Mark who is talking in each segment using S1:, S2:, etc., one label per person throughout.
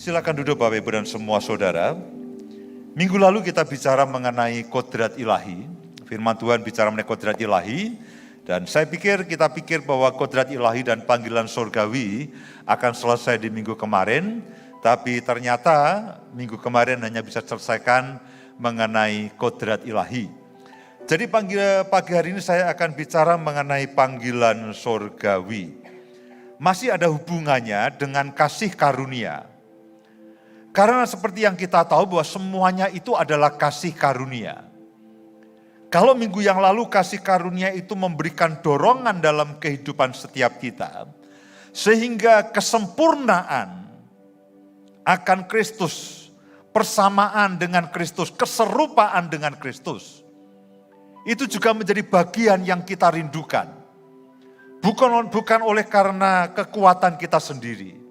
S1: Silakan duduk Bapak Ibu dan semua saudara. Minggu lalu kita bicara mengenai kodrat ilahi. Firman Tuhan bicara mengenai kodrat ilahi. Dan saya pikir bahwa kodrat ilahi dan panggilan surgawi akan selesai di minggu kemarin. Tapi ternyata minggu kemarin hanya bisa selesaikan mengenai kodrat ilahi. Jadi pagi hari ini saya akan bicara mengenai panggilan surgawi. Masih ada hubungannya dengan kasih karunia. Karena seperti yang kita tahu bahwa semuanya itu adalah kasih karunia. Kalau minggu yang lalu kasih karunia itu memberikan dorongan dalam kehidupan setiap kita, sehingga kesempurnaan akan Kristus, persamaan dengan Kristus, keserupaan dengan Kristus, itu juga menjadi bagian yang kita rindukan. Bukan oleh karena kekuatan kita sendiri,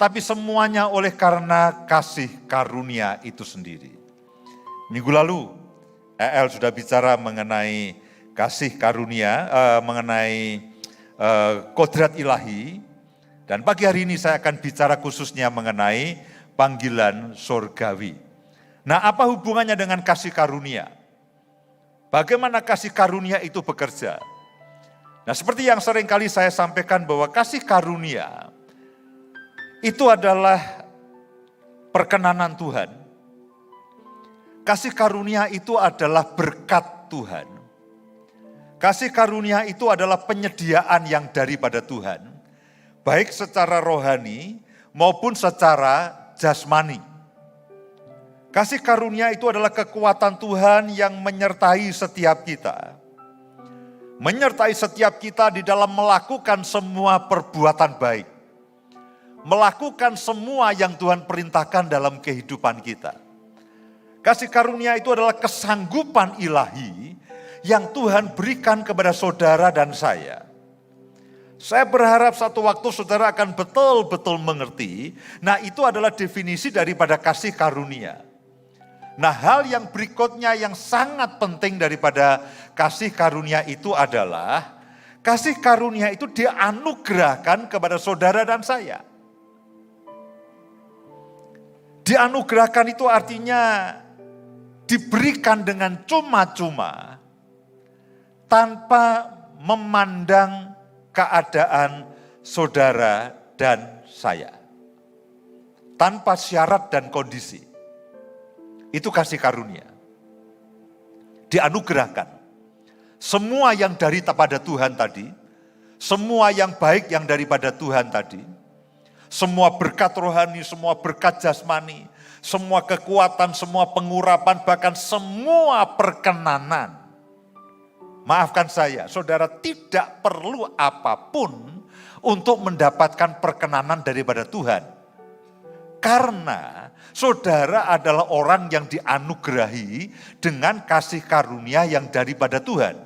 S1: tapi semuanya oleh karena kasih karunia itu sendiri. Minggu lalu, EL sudah bicara mengenai kasih karunia, mengenai kodrat ilahi. Dan pagi hari ini saya akan bicara khususnya mengenai panggilan surgawi. Nah, apa hubungannya dengan kasih karunia? Bagaimana kasih karunia itu bekerja? Nah, seperti yang sering kali saya sampaikan bahwa kasih karunia itu adalah perkenanan Tuhan. Kasih karunia itu adalah berkat Tuhan. Kasih karunia itu adalah penyediaan yang daripada Tuhan, baik secara rohani maupun secara jasmani. Kasih karunia itu adalah kekuatan Tuhan yang menyertai setiap kita. Menyertai setiap kita di dalam melakukan semua perbuatan baik. Melakukan semua yang Tuhan perintahkan dalam kehidupan kita. Kasih karunia itu adalah kesanggupan ilahi yang Tuhan berikan kepada saudara dan saya. Saya berharap satu waktu saudara akan betul-betul mengerti. Nah, itu adalah definisi daripada kasih karunia. Nah, hal yang berikutnya yang sangat penting daripada kasih karunia itu adalah kasih karunia itu dianugerahkan kepada saudara dan saya. Dianugerahkan itu artinya diberikan dengan cuma-cuma tanpa memandang keadaan saudara dan saya. Tanpa syarat dan kondisi. Itu kasih karunia. Dianugerahkan. Semua yang daripada Tuhan tadi, semua yang baik yang daripada Tuhan tadi, semua berkat rohani, semua berkat jasmani, semua kekuatan, semua pengurapan, bahkan semua perkenanan. Maafkan saya, saudara tidak perlu apapun untuk mendapatkan perkenanan daripada Tuhan. Karena saudara adalah orang yang dianugerahi dengan kasih karunia yang daripada Tuhan.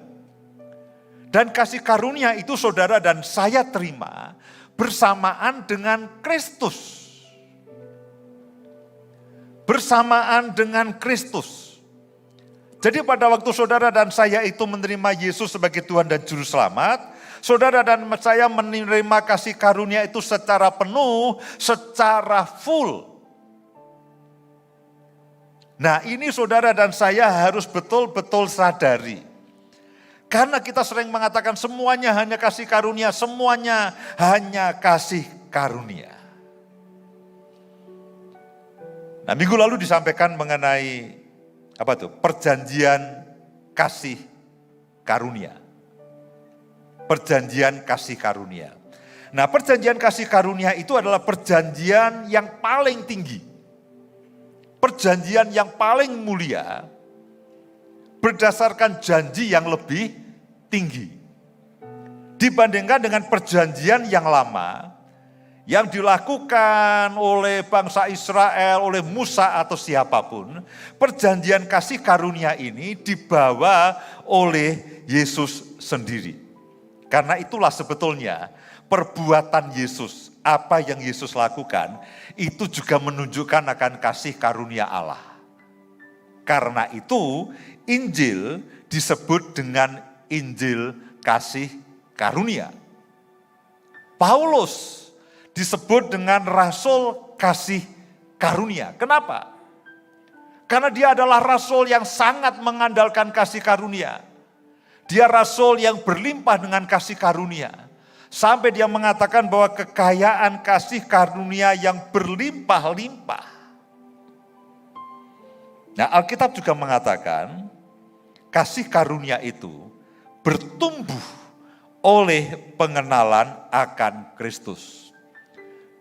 S1: Dan kasih karunia itu saudara dan saya terima bersamaan dengan Kristus. Bersamaan dengan Kristus. Jadi pada waktu saudara dan saya itu menerima Yesus sebagai Tuhan dan Juru Selamat, saudara dan saya menerima kasih karunia itu secara penuh, secara full. Nah, ini saudara dan saya harus betul-betul sadari. Karena kita sering mengatakan semuanya hanya kasih karunia, semuanya hanya kasih karunia. Nah, minggu lalu disampaikan mengenai perjanjian kasih karunia. Perjanjian kasih karunia. Nah, perjanjian kasih karunia itu adalah perjanjian yang paling tinggi. Perjanjian yang paling mulia berdasarkan janji yang lebih tinggi. Dibandingkan dengan perjanjian yang lama yang dilakukan oleh bangsa Israel, oleh Musa atau siapapun, perjanjian kasih karunia ini dibawa oleh Yesus sendiri. Karena itulah sebetulnya perbuatan Yesus, apa yang Yesus lakukan, itu juga menunjukkan akan kasih karunia Allah. Karena itu Injil disebut dengan Injil kasih karunia. Paulus disebut dengan rasul kasih karunia. Kenapa? Karena dia adalah rasul yang sangat mengandalkan kasih karunia. Dia rasul yang berlimpah dengan kasih karunia. Sampai dia mengatakan bahwa kekayaan kasih karunia yang berlimpah-limpah. Nah, Alkitab juga mengatakan kasih karunia itu bertumbuh oleh pengenalan akan Kristus.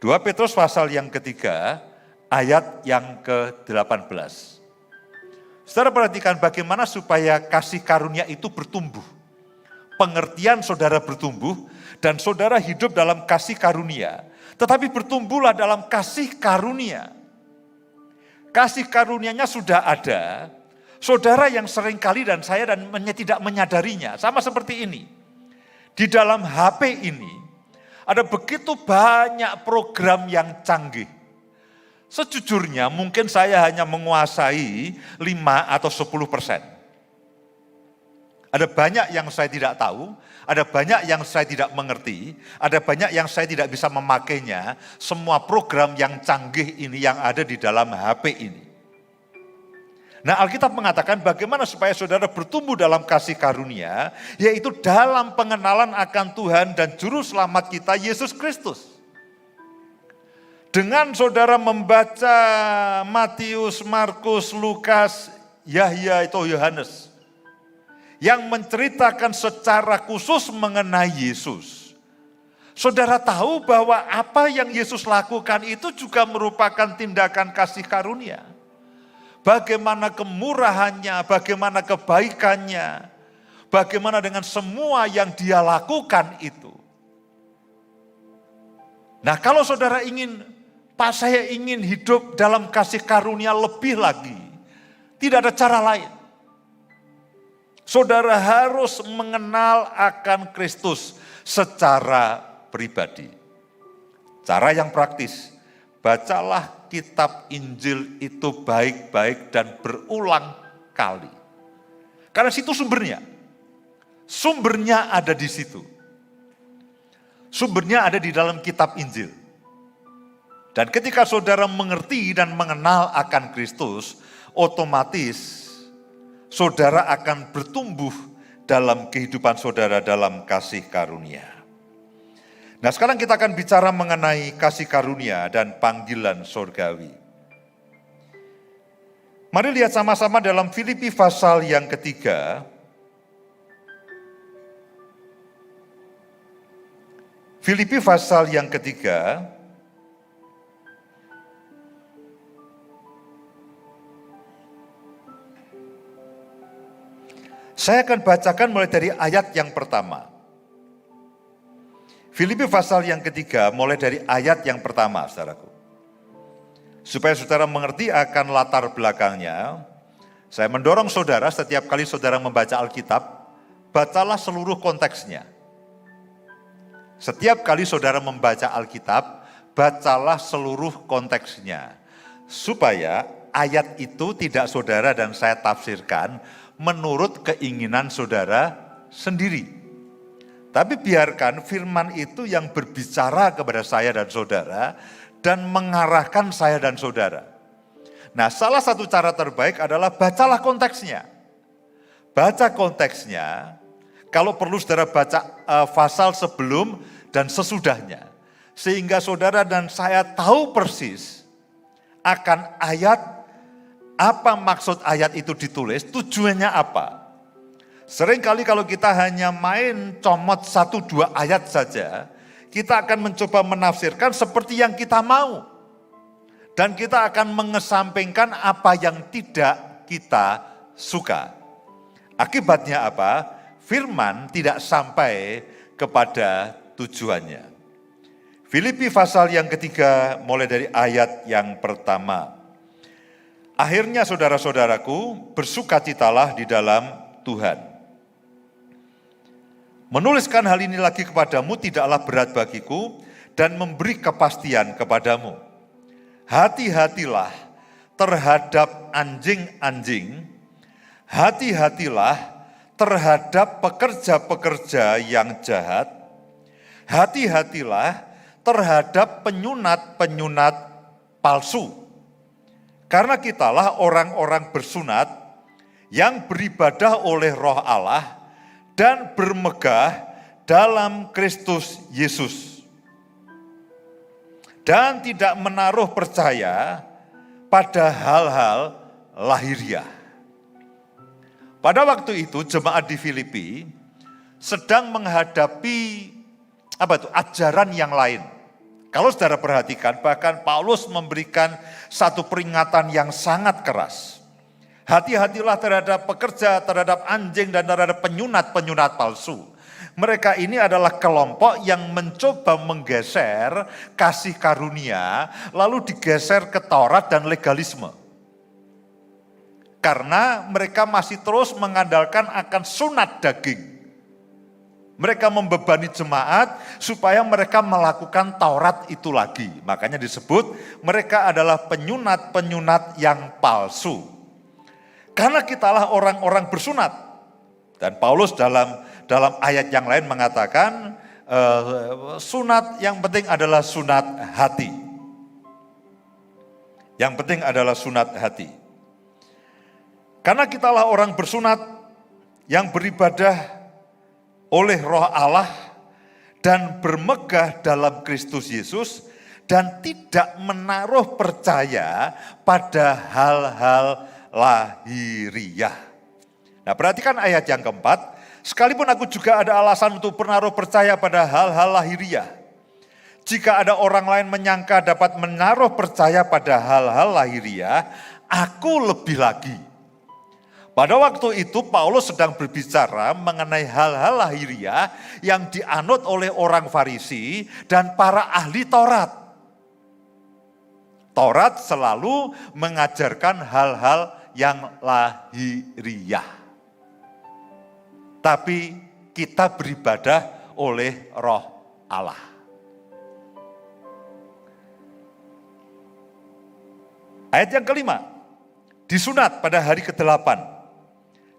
S1: 2 Petrus pasal yang ketiga ayat yang ke-18. Saudara perhatikan bagaimana supaya kasih karunia itu bertumbuh. Pengertian saudara bertumbuh dan saudara hidup dalam kasih karunia. Tetapi bertumbuhlah dalam kasih karunia. Kasih karunianya sudah ada. Saudara yang seringkali dan saya tidak menyadarinya. Sama seperti ini. Di dalam HP ini ada begitu banyak program yang canggih. Sejujurnya mungkin saya hanya menguasai 5 atau 10%. Ada banyak yang saya tidak tahu, ada banyak yang saya tidak mengerti, ada banyak yang saya tidak bisa memakainya. Semua program yang canggih ini yang ada di dalam HP ini. Nah, Alkitab mengatakan bagaimana supaya saudara bertumbuh dalam kasih karunia, yaitu dalam pengenalan akan Tuhan dan Juru Selamat kita Yesus Kristus. Dengan saudara membaca Matius, Markus, Lukas, Yahya atau Yohanes yang menceritakan secara khusus mengenai Yesus. Saudara tahu bahwa apa yang Yesus lakukan itu juga merupakan tindakan kasih karunia. Bagaimana kemurahannya, bagaimana kebaikannya, bagaimana dengan semua yang dia lakukan itu. Nah, kalau saudara saya ingin hidup dalam kasih karunia lebih lagi. Tidak ada cara lain. Saudara harus mengenal akan Kristus secara pribadi. Cara yang praktis, bacalah kitab Injil itu baik-baik dan berulang kali. Karena situ sumbernya. Sumbernya ada di situ. Sumbernya ada di dalam kitab Injil. Dan ketika saudara mengerti dan mengenal akan Kristus, otomatis saudara akan bertumbuh dalam kehidupan saudara dalam kasih karunia. Nah, sekarang kita akan bicara mengenai kasih karunia dan panggilan surgawi. Mari lihat sama-sama dalam Filipi pasal yang ketiga. Filipi pasal yang ketiga. Saya akan bacakan mulai dari ayat yang pertama. Filipi pasal yang ketiga mulai dari ayat yang pertama, saudaraku. Supaya saudara mengerti akan latar belakangnya, saya mendorong saudara setiap kali saudara membaca Alkitab, bacalah seluruh konteksnya. Setiap kali saudara membaca Alkitab, bacalah seluruh konteksnya. Supaya ayat itu tidak saudara dan saya tafsirkan menurut keinginan saudara sendiri. Tapi biarkan firman itu yang berbicara kepada saya dan saudara dan mengarahkan saya dan saudara. Nah, salah satu cara terbaik adalah bacalah konteksnya. Baca konteksnya, kalau perlu saudara baca pasal sebelum dan sesudahnya. Sehingga saudara dan saya tahu persis akan ayat, apa maksud ayat itu ditulis, tujuannya apa. Seringkali kalau kita hanya main comot 1-2 ayat saja, kita akan mencoba menafsirkan seperti yang kita mau. Dan kita akan mengesampingkan apa yang tidak kita suka. Akibatnya apa? Firman tidak sampai kepada tujuannya. Filipi pasal yang ketiga mulai dari ayat yang pertama. Akhirnya saudara-saudaraku, bersukacitalah di dalam Tuhan. Menuliskan hal ini lagi kepadamu tidaklah berat bagiku dan memberi kepastian kepadamu. Hati-hatilah terhadap anjing-anjing, hati-hatilah terhadap pekerja-pekerja yang jahat, hati-hatilah terhadap penyunat-penyunat palsu. Karena kitalah orang-orang bersunat yang beribadah oleh Roh Allah dan bermegah dalam Kristus Yesus. Dan tidak menaruh percaya pada hal-hal lahiriah. Pada waktu itu jemaat di Filipi sedang menghadapi ajaran yang lain. Kalau saudara perhatikan, bahkan Paulus memberikan satu peringatan yang sangat keras. Hati-hatilah terhadap pekerja, terhadap anjing, dan terhadap penyunat-penyunat palsu. Mereka ini adalah kelompok yang mencoba menggeser kasih karunia, lalu digeser ke Taurat dan legalisme. Karena mereka masih terus mengandalkan akan sunat daging. Mereka membebani jemaat supaya mereka melakukan Taurat itu lagi. Makanya disebut mereka adalah penyunat-penyunat yang palsu. Karena kitalah orang-orang bersunat. Dan Paulus dalam ayat yang lain mengatakan sunat yang penting adalah sunat hati. Yang penting adalah sunat hati. Karena kitalah orang bersunat yang beribadah oleh Roh Allah dan bermegah dalam Kristus Yesus dan tidak menaruh percaya pada hal-hal lahiriah. Nah, perhatikan ayat yang keempat, sekalipun aku juga ada alasan untuk menaruh percaya pada hal-hal lahiriah. Jika ada orang lain menyangka dapat menaruh percaya pada hal-hal lahiriah, aku lebih lagi. Pada waktu itu Paulus sedang berbicara mengenai hal-hal lahiriah yang dianut oleh orang Farisi dan para ahli Taurat. Taurat selalu mengajarkan hal-hal yang lahiriah. Tapi kita beribadah oleh Roh Allah. Ayat yang kelima, disunat pada hari ke-8.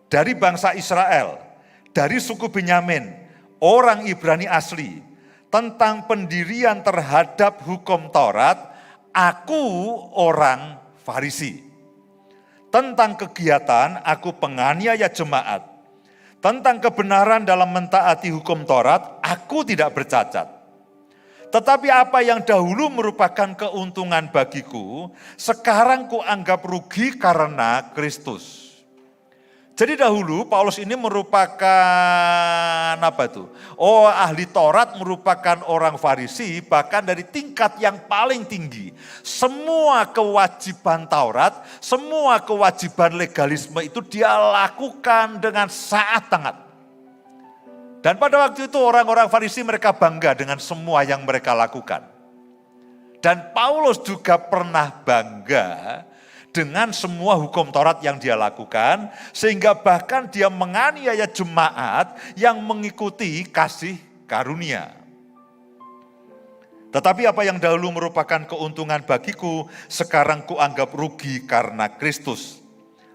S1: Dari bangsa Israel, dari suku Benyamin, orang Ibrani asli, tentang pendirian terhadap hukum Taurat, aku orang Farisi. Tentang kegiatan, aku penganiaya jemaat. Tentang kebenaran dalam mentaati hukum Taurat, aku tidak bercacat. Tetapi apa yang dahulu merupakan keuntungan bagiku, sekarang kuanggap rugi karena Kristus. Jadi dahulu Paulus ini merupakan ahli Taurat, merupakan orang Farisi, bahkan dari tingkat yang paling tinggi. Semua kewajiban Taurat, semua kewajiban legalisme itu dia lakukan dengan sangat. Dan pada waktu itu orang-orang Farisi mereka bangga dengan semua yang mereka lakukan. Dan Paulus juga pernah bangga dengan semua hukum Taurat yang dia lakukan, sehingga bahkan dia menganiaya jemaat yang mengikuti kasih karunia. Tetapi apa yang dahulu merupakan keuntungan bagiku, sekarang kuanggap rugi karena Kristus.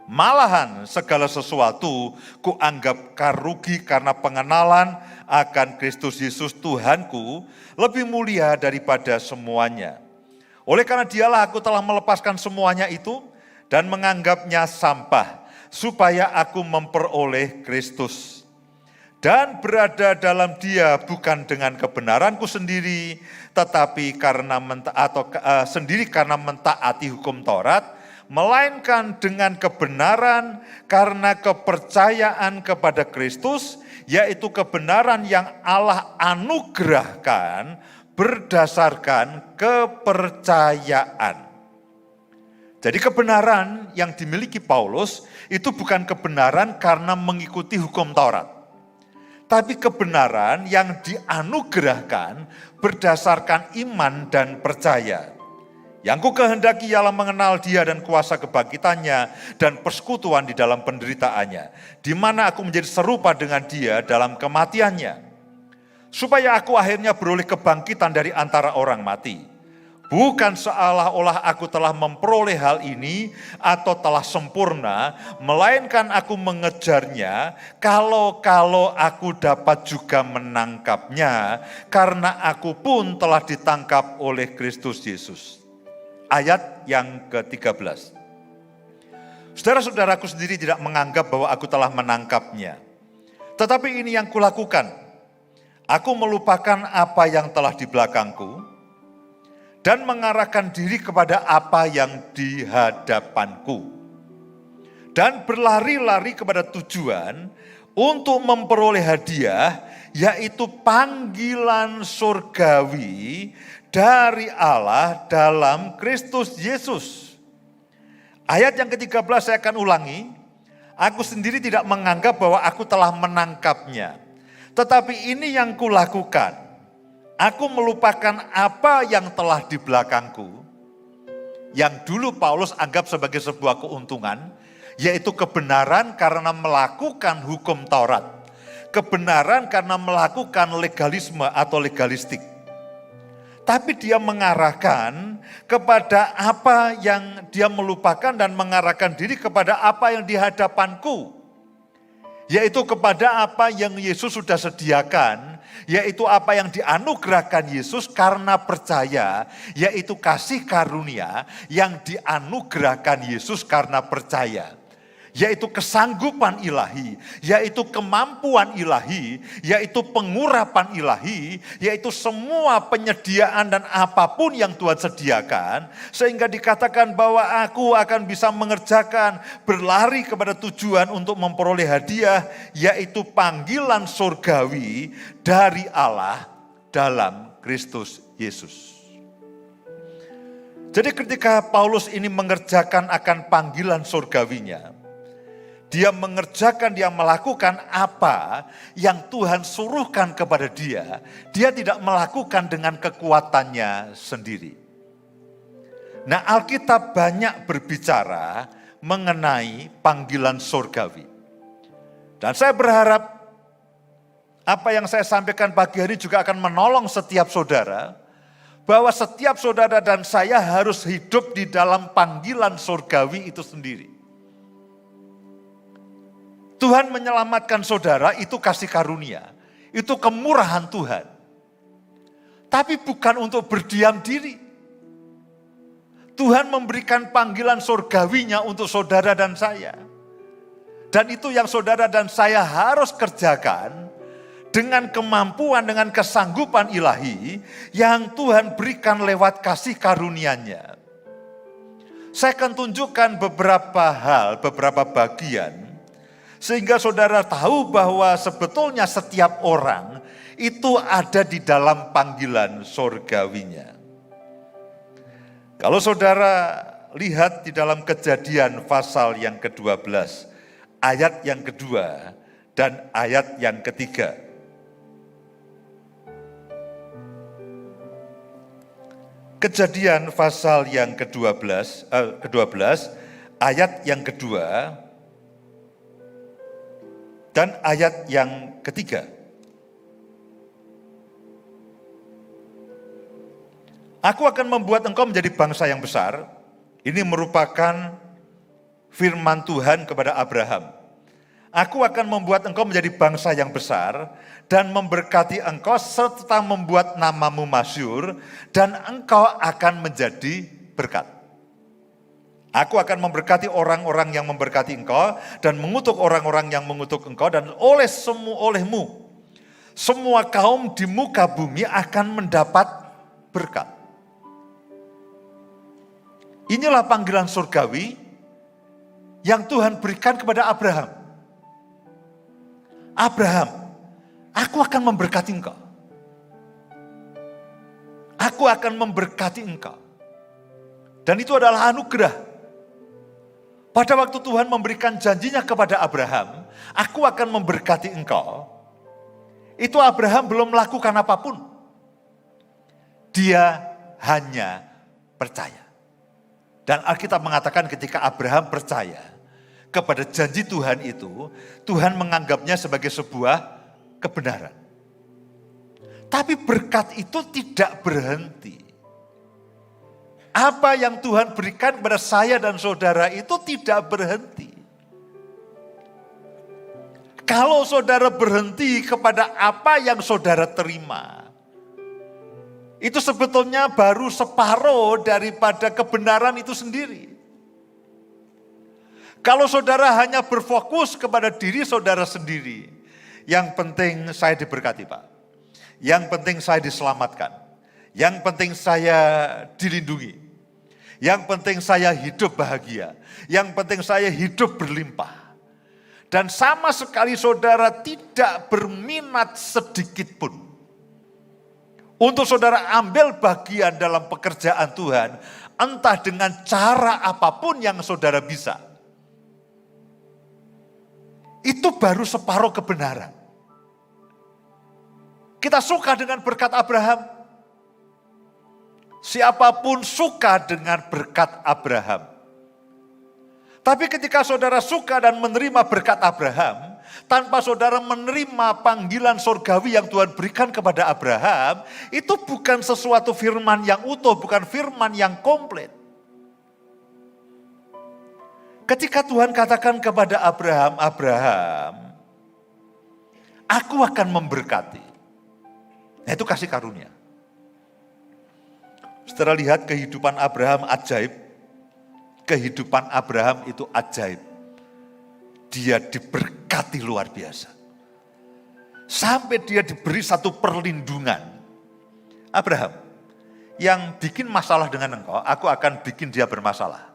S1: Malahan segala sesuatu kuanggap rugi karena pengenalan akan Kristus Yesus Tuhanku lebih mulia daripada semuanya. Oleh karena dialah aku telah melepaskan semuanya itu dan menganggapnya sampah, supaya aku memperoleh Kristus. Dan berada dalam dia bukan dengan kebenaranku sendiri, tetapi karena mentaati hukum Taurat, melainkan dengan kebenaran karena kepercayaan kepada Kristus, yaitu kebenaran yang Allah anugerahkan berdasarkan kepercayaan. Jadi kebenaran yang dimiliki Paulus itu bukan kebenaran karena mengikuti hukum Taurat. Tapi kebenaran yang dianugerahkan berdasarkan iman dan percaya. Yang ku kehendaki ialah mengenal dia dan kuasa kebangkitannya dan persekutuan di dalam penderitaannya. Di mana aku menjadi serupa dengan dia dalam kematiannya. Supaya aku akhirnya beroleh kebangkitan dari antara orang mati. Bukan seolah-olah aku telah memperoleh hal ini atau telah sempurna, melainkan aku mengejarnya kalau aku dapat juga menangkapnya, karena aku pun telah ditangkap oleh Kristus Yesus. Ayat yang ke-13. Saudara-saudaraku sendiri tidak menganggap bahwa aku telah menangkapnya. Tetapi ini yang kulakukan. Aku melupakan apa yang telah di belakangku dan mengarahkan diri kepada apa yang di hadapanku. Dan berlari-lari kepada tujuan untuk memperoleh hadiah, yaitu panggilan surgawi dari Allah dalam Kristus Yesus. Ayat yang ke-13 saya akan ulangi. Aku sendiri tidak menganggap bahwa aku telah menangkapnya. Tetapi ini yang kulakukan. Aku melupakan apa yang telah di belakangku. Yang dulu Paulus anggap sebagai sebuah keuntungan. Yaitu kebenaran karena melakukan hukum Taurat. Kebenaran karena melakukan legalisme atau legalistik. Tapi dia mengarahkan kepada apa yang dia melupakan dan mengarahkan diri kepada apa yang di hadapanku. Yaitu kepada apa yang Yesus sudah sediakan, yaitu apa yang dianugerahkan Yesus karena percaya, yaitu kasih karunia yang dianugerahkan Yesus karena percaya. Yaitu kesanggupan ilahi, yaitu kemampuan ilahi, yaitu pengurapan ilahi, yaitu semua penyediaan dan apapun yang Tuhan sediakan, sehingga dikatakan bahwa aku akan bisa mengerjakan, berlari kepada tujuan untuk memperoleh hadiah, yaitu panggilan surgawi dari Allah dalam Kristus Yesus. Jadi ketika Paulus ini mengerjakan akan panggilan surgawinya, dia mengerjakan, dia melakukan apa yang Tuhan suruhkan kepada dia. Dia tidak melakukan dengan kekuatannya sendiri. Nah, Alkitab banyak berbicara mengenai panggilan surgawi. Dan saya berharap apa yang saya sampaikan pagi hari juga akan menolong setiap saudara. Bahwa setiap saudara dan saya harus hidup di dalam panggilan surgawi itu sendiri. Tuhan menyelamatkan saudara itu kasih karunia. Itu kemurahan Tuhan. Tapi bukan untuk berdiam diri. Tuhan memberikan panggilan surgawinya untuk saudara dan saya. Dan itu yang saudara dan saya harus kerjakan dengan kemampuan, dengan kesanggupan ilahi yang Tuhan berikan lewat kasih karunia-Nya. Saya akan tunjukkan beberapa hal, beberapa bagian, sehingga saudara tahu bahwa sebetulnya setiap orang itu ada di dalam panggilan surgawinya. Kalau saudara lihat di dalam Kejadian pasal yang ke-12, ayat yang kedua dan ayat yang ketiga. Kejadian pasal yang ke-12, ayat yang kedua dan ayat yang ketiga. Aku akan membuat engkau menjadi bangsa yang besar. Ini merupakan firman Tuhan kepada Abraham. Aku akan membuat engkau menjadi bangsa yang besar dan memberkati engkau serta membuat namamu masyhur dan engkau akan menjadi berkat. Aku akan memberkati orang-orang yang memberkati engkau dan mengutuk orang-orang yang mengutuk engkau, dan olehmu semua kaum di muka bumi akan mendapat berkat. Inilah panggilan surgawi yang Tuhan berikan kepada Abraham. Abraham, aku akan memberkati engkau. Aku akan memberkati engkau. Dan itu adalah anugerah. Pada waktu Tuhan memberikan janjinya kepada Abraham, aku akan memberkati engkau. Itu Abraham belum melakukan apapun. Dia hanya percaya. Dan Alkitab mengatakan ketika Abraham percaya kepada janji Tuhan itu, Tuhan menganggapnya sebagai sebuah kebenaran. Tapi berkat itu tidak berhenti. Apa yang Tuhan berikan kepada saya dan saudara itu tidak berhenti. Kalau saudara berhenti kepada apa yang saudara terima, itu sebetulnya baru separuh daripada kebenaran itu sendiri. Kalau saudara hanya berfokus kepada diri saudara sendiri, yang penting saya diberkati Pak, yang penting saya diselamatkan, yang penting saya dilindungi, yang penting saya hidup bahagia, yang penting saya hidup berlimpah. Dan sama sekali saudara tidak berminat sedikit pun untuk saudara ambil bagian dalam pekerjaan Tuhan, entah dengan cara apapun yang saudara bisa. Itu baru separuh kebenaran. Kita suka dengan berkat Abraham. Siapapun suka dengan berkat Abraham. Tapi ketika saudara suka dan menerima berkat Abraham, tanpa saudara menerima panggilan surgawi yang Tuhan berikan kepada Abraham, itu bukan sesuatu firman yang utuh, bukan firman yang komplit. Ketika Tuhan katakan kepada Abraham, Abraham, aku akan memberkati. Nah, itu kasih karunia. Setelah lihat kehidupan Abraham ajaib, kehidupan Abraham itu ajaib. Dia diberkati luar biasa. Sampai dia diberi satu perlindungan. Abraham, yang bikin masalah dengan engkau, aku akan bikin dia bermasalah.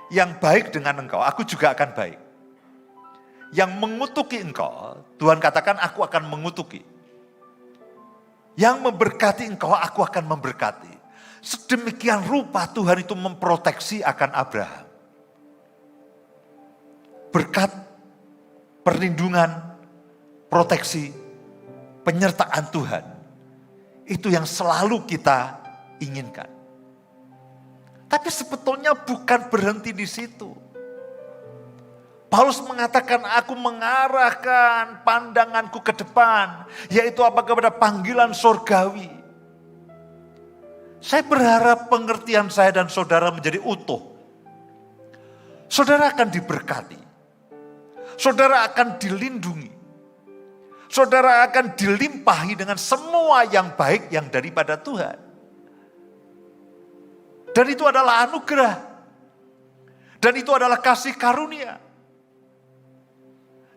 S1: Yang baik dengan engkau, aku juga akan baik. Yang mengutuki engkau, Tuhan katakan aku akan mengutuki. Yang memberkati engkau, aku akan memberkati. Sedemikian rupa Tuhan itu memproteksi akan Abraham. Berkat, perlindungan, proteksi, penyertaan Tuhan. Itu yang selalu kita inginkan. Tapi sebetulnya bukan berhenti di situ. Paulus mengatakan, aku mengarahkan pandanganku ke depan, yaitu apa? Kepada panggilan surgawi. Saya berharap pengertian saya dan saudara menjadi utuh. Saudara akan diberkati. Saudara akan dilindungi. Saudara akan dilimpahi dengan semua yang baik yang daripada Tuhan. Dan itu adalah anugerah. Dan itu adalah kasih karunia.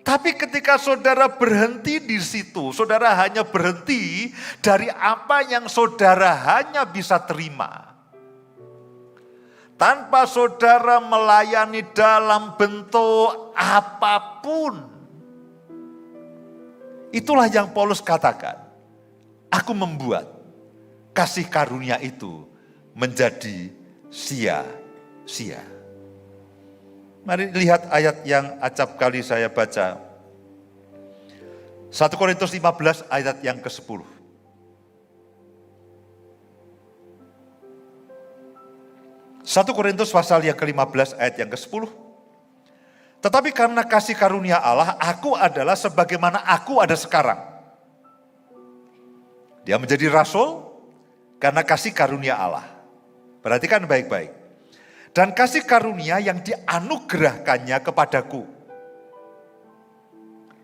S1: Tapi ketika saudara berhenti di situ, saudara hanya berhenti dari apa yang saudara hanya bisa terima. Tanpa saudara melayani dalam bentuk apapun. Itulah yang Paulus katakan. Aku membuat kasih karunia itu menjadi sia-sia. Mari lihat ayat yang acap kali saya baca. 1 Korintus 15 ayat yang ke-10. 1 Korintus pasal yang ke-15 ayat yang ke-10. Tetapi karena kasih karunia Allah, aku adalah sebagaimana aku ada sekarang. Dia menjadi rasul karena kasih karunia Allah. Perhatikan baik-baik. Dan kasih karunia yang dianugerahkannya kepadaku.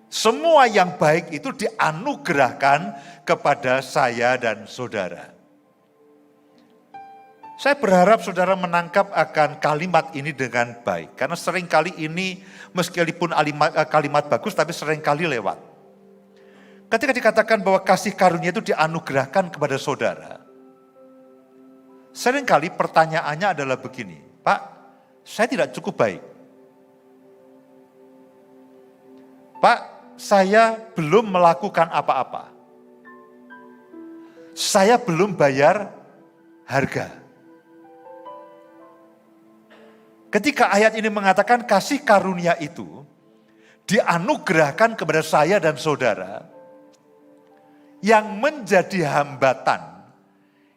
S1: Semua yang baik itu dianugerahkan kepada saya dan saudara. Saya berharap saudara menangkap akan kalimat ini dengan baik. Karena seringkali ini meskipun kalimat bagus tapi seringkali lewat. Ketika dikatakan bahwa kasih karunia itu dianugerahkan kepada saudara. Seringkali pertanyaannya adalah begini, Pak, saya tidak cukup baik. Pak, saya belum melakukan apa-apa. Saya belum bayar harga. Ketika ayat ini mengatakan kasih karunia itu dianugerahkan kepada saya dan saudara, yang menjadi hambatan,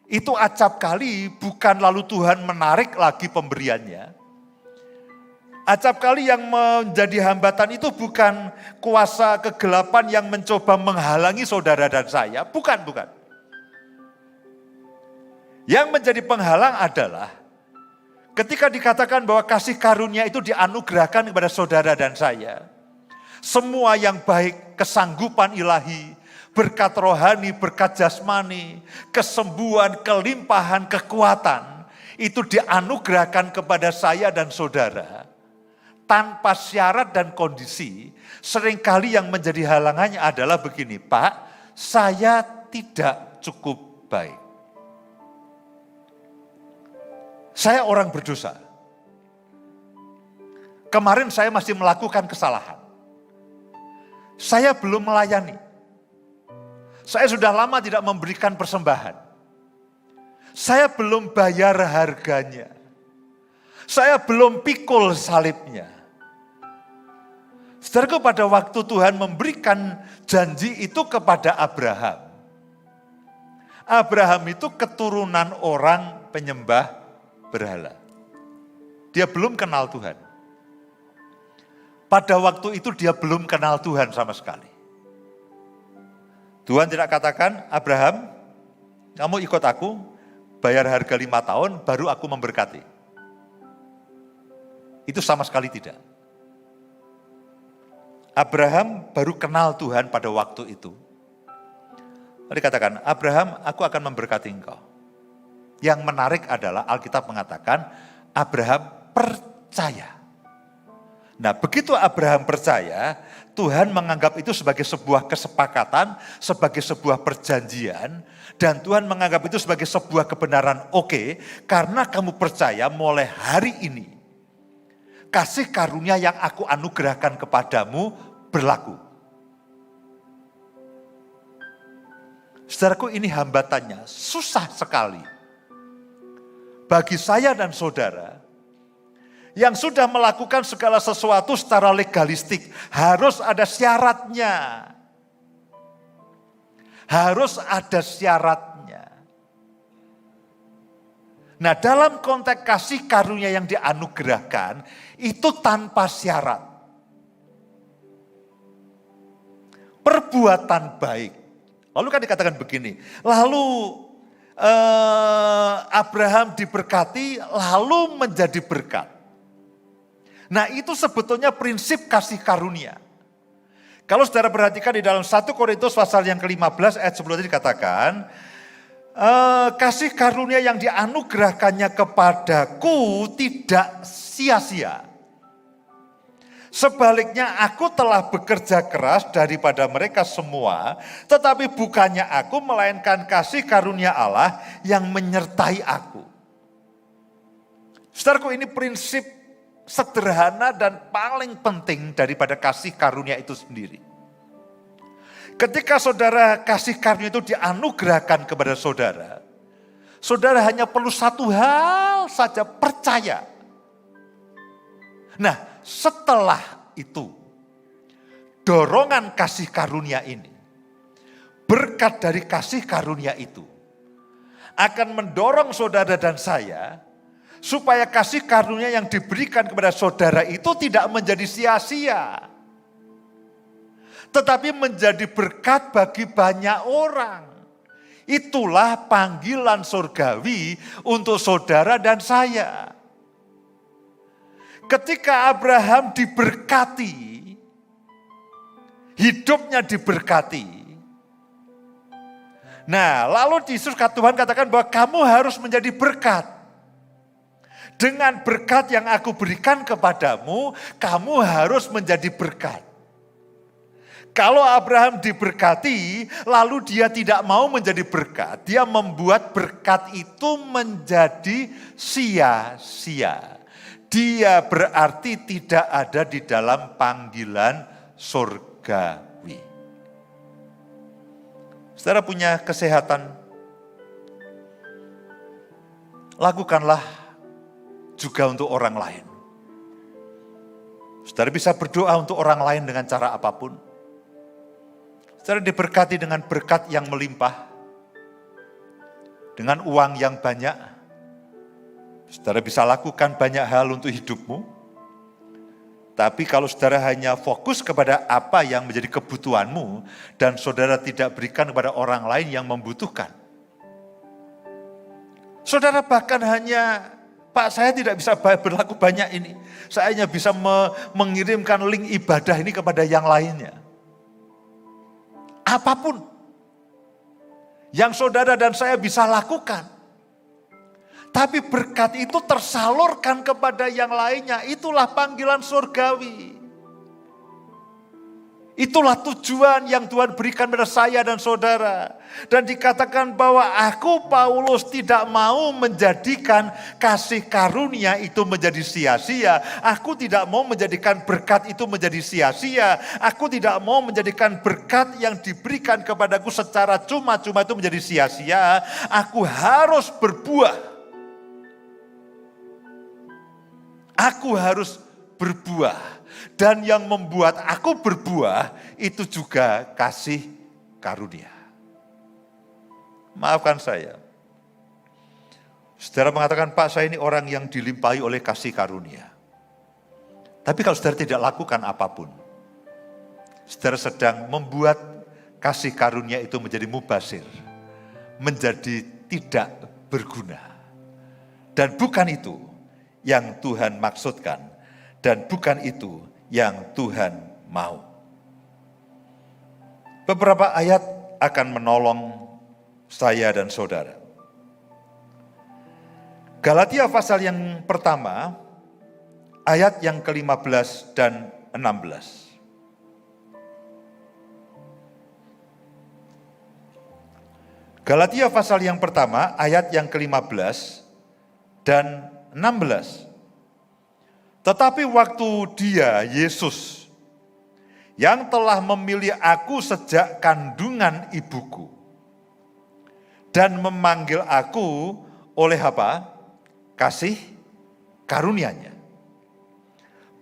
S1: itu acap kali bukan lalu Tuhan menarik lagi pemberiannya. Acap kali yang menjadi hambatan itu bukan kuasa kegelapan yang mencoba menghalangi saudara dan saya. Bukan. Yang menjadi penghalang adalah ketika dikatakan bahwa kasih karunia itu dianugerahkan kepada saudara dan saya. Semua yang baik, kesanggupan ilahi, berkat rohani, berkat jasmani, kesembuhan, kelimpahan, kekuatan, itu dianugerahkan kepada saya dan saudara. tanpa syarat dan kondisi, seringkali yang menjadi halangannya adalah begini, Pak, saya tidak cukup baik. Saya orang berdosa. Kemarin saya masih melakukan kesalahan. Saya belum melayani. Saya sudah lama tidak memberikan persembahan. Saya belum bayar harganya. Saya belum pikul salibnya. Saudaraku, pada waktu Tuhan memberikan janji itu kepada Abraham. Abraham itu keturunan orang penyembah berhala. Dia belum kenal Tuhan. Pada waktu itu dia belum kenal Tuhan sama sekali. Tuhan tidak katakan, Abraham, kamu ikut aku, bayar harga 5 tahun, baru aku memberkati. Itu sama sekali tidak. Abraham baru kenal Tuhan pada waktu itu. Lalu dikatakan, Abraham, aku akan memberkati engkau. Yang menarik adalah Alkitab mengatakan, Abraham percaya. Nah, begitu Abraham percaya, Tuhan menganggap itu sebagai sebuah kesepakatan, sebagai sebuah perjanjian, dan Tuhan menganggap itu sebagai sebuah kebenaran. Oke, karena kamu percaya mulai hari ini, kasih karunia yang aku anugerahkan kepadamu berlaku. Saudaraku, ini hambatannya susah sekali. Bagi saya dan saudara, yang sudah melakukan segala sesuatu secara legalistik, harus ada syaratnya. Harus ada syaratnya. Nah, dalam konteks kasih karunia yang dianugerahkan, itu tanpa syarat. Perbuatan baik. Lalu kan dikatakan begini, lalu Abraham diberkati, lalu menjadi berkat. Nah, itu sebetulnya prinsip kasih karunia. Kalau saudara perhatikan di dalam 1 Korintus pasal yang ke-15 ayat 10 tadi dikatakan, kasih karunia yang dianugerahkannya kepadaku tidak sia-sia. Sebaliknya aku telah bekerja keras daripada mereka semua, tetapi bukannya aku, melainkan kasih karunia Allah yang menyertai aku. Saudaraku, ini prinsip sederhana dan paling penting daripada kasih karunia itu sendiri. Ketika saudara kasih karunia itu dianugerahkan kepada saudara, saudara hanya perlu satu hal saja, percaya. Nah, setelah itu, dorongan kasih karunia ini, berkat dari kasih karunia itu, akan mendorong saudara dan saya, supaya kasih karunia yang diberikan kepada saudara itu tidak menjadi sia-sia, tetapi menjadi berkat bagi banyak orang. Itulah panggilan surgawi untuk saudara dan saya. Ketika Abraham diberkati, hidupnya diberkati. Nah, lalu Yesus Tuhan katakan bahwa kamu harus menjadi berkat. Dengan berkat yang aku berikan kepadamu, kamu harus menjadi berkat. Kalau Abraham diberkati, lalu dia tidak mau menjadi berkat, dia membuat berkat itu menjadi sia-sia. Dia berarti tidak ada di dalam panggilan surgawi. Saudara punya kesehatan, lakukanlah juga untuk orang lain. Saudara bisa berdoa untuk orang lain dengan cara apapun. Saudara diberkati dengan berkat yang melimpah, dengan uang yang banyak. Saudara bisa lakukan banyak hal untuk hidupmu. Tapi kalau saudara hanya fokus kepada apa yang menjadi kebutuhanmu, dan saudara tidak berikan kepada orang lain yang membutuhkan. Saudara bahkan hanya, Pak, saya tidak bisa berlaku banyak ini. Saya hanya bisa mengirimkan link ibadah ini kepada yang lainnya. Apapun yang saudara dan saya bisa lakukan. Tapi berkat itu tersalurkan kepada yang lainnya. Itulah panggilan surgawi. Itulah tujuan yang Tuhan berikan pada saya dan saudara. Dan dikatakan bahwa aku Paulus tidak mau menjadikan kasih karunia itu menjadi sia-sia. Aku tidak mau menjadikan berkat itu menjadi sia-sia. Aku tidak mau menjadikan berkat yang diberikan kepadaku secara cuma-cuma itu menjadi sia-sia. Aku harus berbuah. Aku harus berbuah. Dan yang membuat aku berbuah itu juga kasih karunia. Maafkan saya. Saudara mengatakan, Pak, saya ini orang yang dilimpahi oleh kasih karunia. Tapi kalau saudara tidak lakukan apapun, saudara sedang membuat kasih karunia itu menjadi mubazir, menjadi tidak berguna. Dan bukan itu yang Tuhan maksudkan, dan bukan itu yang Tuhan mau. Beberapa ayat akan menolong saya dan saudara. Galatia pasal yang pertama, ayat yang ke-15 dan 16. Galatia pasal yang pertama, ayat yang ke-15 dan 16. Tetapi waktu Dia, Yesus, yang telah memilih aku sejak kandungan ibuku, dan memanggil aku oleh apa? Kasih karunia-Nya,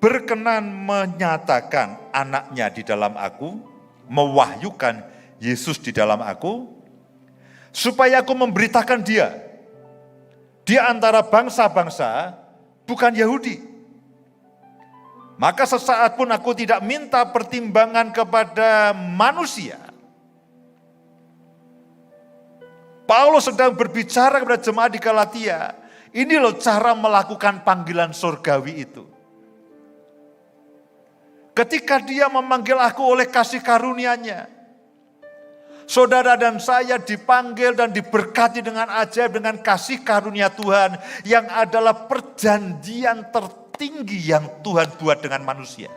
S1: berkenan menyatakan anaknya di dalam aku, mewahyukan Yesus di dalam aku, supaya aku memberitakan Dia di antara bangsa-bangsa, bukan Yahudi. Maka sesaat pun aku tidak minta pertimbangan kepada manusia. Paulus sedang berbicara kepada jemaat di Galatia. Ini loh cara melakukan panggilan surgawi itu. Ketika Dia memanggil aku oleh kasih karunia-Nya, saudara dan saya dipanggil dan diberkati dengan ajaib dengan kasih karunia Tuhan yang adalah perjanjian tertinggi yang Tuhan buat dengan manusia.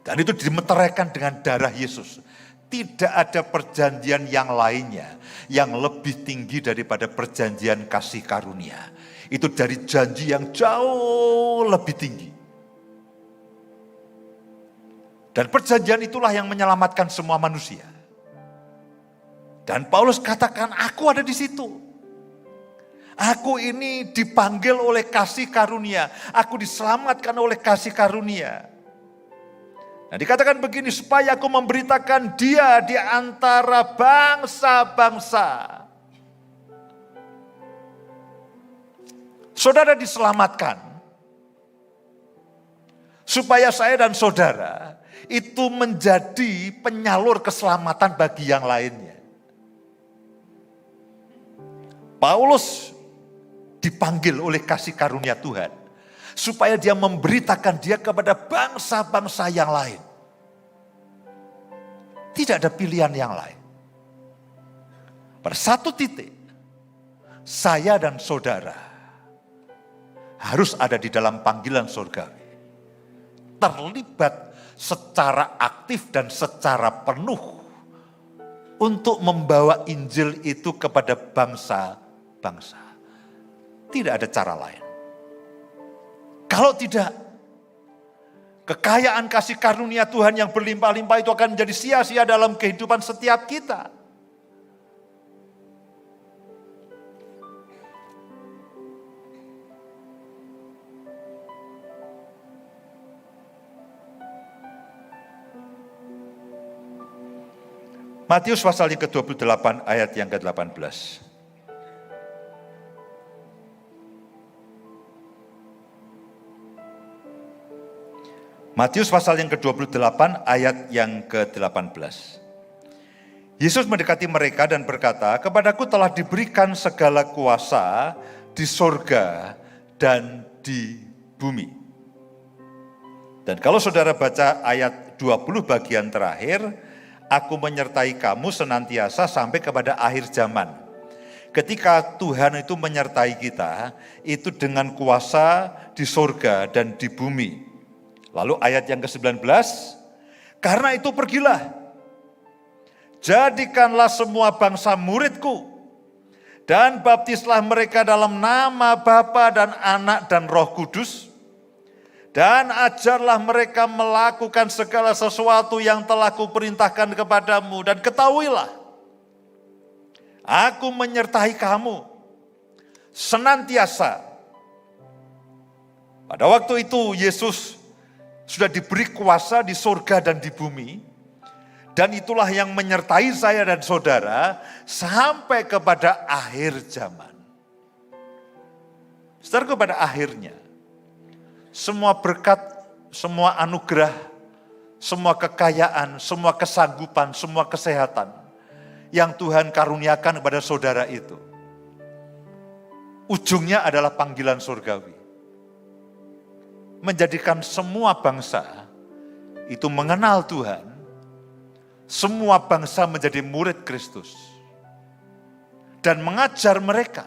S1: Dan itu dimeteraikan dengan darah Yesus. Tidak ada perjanjian yang lainnya yang lebih tinggi daripada perjanjian kasih karunia. Itu dari janji yang jauh lebih tinggi. Dan perjanjian itulah yang menyelamatkan semua manusia. Dan Paulus katakan, aku ada di situ. Aku ini dipanggil oleh kasih karunia. Aku diselamatkan oleh kasih karunia. Nah, dikatakan begini, supaya aku memberitakan Dia di antara bangsa-bangsa. Saudara diselamatkan. Supaya saya dan saudara itu menjadi penyalur keselamatan bagi yang lainnya. Paulus dipanggil oleh kasih karunia Tuhan, supaya dia memberitakan Dia kepada bangsa-bangsa yang lain. Tidak ada pilihan yang lain. Pada satu titik, saya dan saudara harus ada di dalam panggilan surgawi. Terlibat secara aktif dan secara penuh untuk membawa Injil itu kepada bangsa-bangsa. Tidak ada cara lain. Kalau tidak, kekayaan kasih karunia Tuhan yang berlimpah-limpah itu akan menjadi sia-sia dalam kehidupan setiap kita. Matius pasal yang ke-28 ayat yang ke-18. Matius pasal yang ke-28 ayat yang ke-18. Yesus mendekati mereka dan berkata, kepadaku telah diberikan segala kuasa di sorga dan di bumi. Dan kalau saudara baca ayat 20 bagian terakhir, aku menyertai kamu senantiasa sampai kepada akhir zaman. ketika Tuhan itu menyertai kita, itu dengan kuasa di sorga dan di bumi. Lalu ayat yang ke-19, karena itu pergilah, jadikanlah semua bangsa muridku, dan baptislah mereka dalam nama Bapa dan Anak dan Roh Kudus, dan ajarlah mereka melakukan segala sesuatu yang telah kuperintahkan kepadamu, dan ketahuilah, aku menyertai kamu senantiasa. Pada waktu itu Yesus sudah diberi kuasa di surga dan di bumi, dan itulah yang menyertai saya dan saudara sampai kepada akhir zaman. Saudara, kepada akhirnya, semua berkat, semua anugerah, semua kekayaan, semua kesanggupan, semua kesehatan yang Tuhan karuniakan kepada saudara itu, ujungnya adalah panggilan surgawi. Menjadikan semua bangsa itu mengenal Tuhan, semua bangsa menjadi murid Kristus, dan mengajar mereka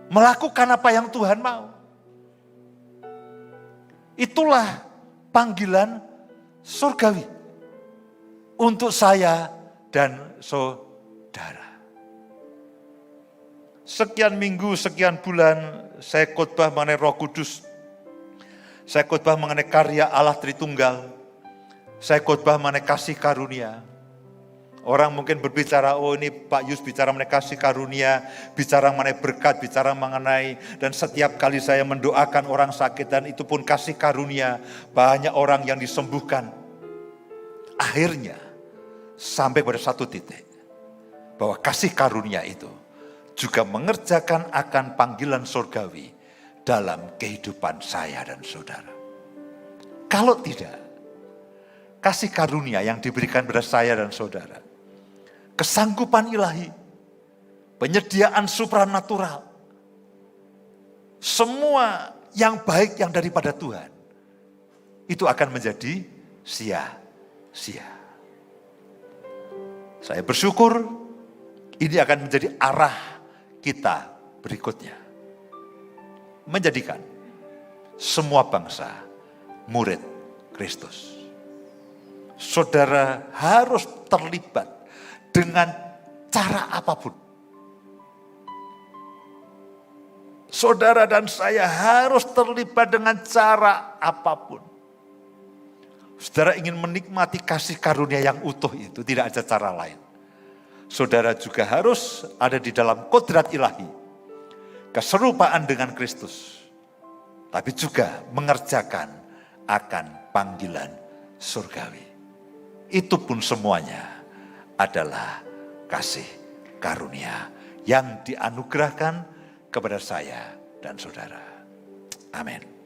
S1: melakukan apa yang Tuhan mau. Itulah panggilan surgawi untuk saya dan saudara. Sekian minggu, sekian bulan saya khotbah mengenai Roh Kudus. Saya khotbah mengenai karya Allah Tritunggal. Saya khotbah mengenai kasih karunia. Orang mungkin berbicara, oh ini Pak Yus bicara mengenai kasih karunia, bicara mengenai berkat, bicara mengenai, dan setiap kali saya mendoakan orang sakit dan itu pun kasih karunia, banyak orang yang disembuhkan. Akhirnya sampai pada satu titik bahwa kasih karunia itu juga mengerjakan akan panggilan surgawi dalam kehidupan saya dan saudara. Kalau tidak, kasih karunia yang diberikan pada saya dan saudara, kesanggupan ilahi, penyediaan supranatural, semua yang baik yang daripada Tuhan, itu akan menjadi sia-sia. Saya bersyukur ini akan menjadi arah kita berikutnya. Menjadikan semua bangsa murid Kristus. Saudara harus terlibat dengan cara apapun. Saudara dan saya harus terlibat dengan cara apapun. Saudara ingin menikmati kasih karunia yang utuh itu, tidak ada cara lain. Saudara juga harus ada di dalam kodrat ilahi, keserupaan dengan Kristus, tapi juga mengerjakan akan panggilan surgawi. Itu pun semuanya adalah kasih karunia yang dianugerahkan kepada saya dan saudara. Amin.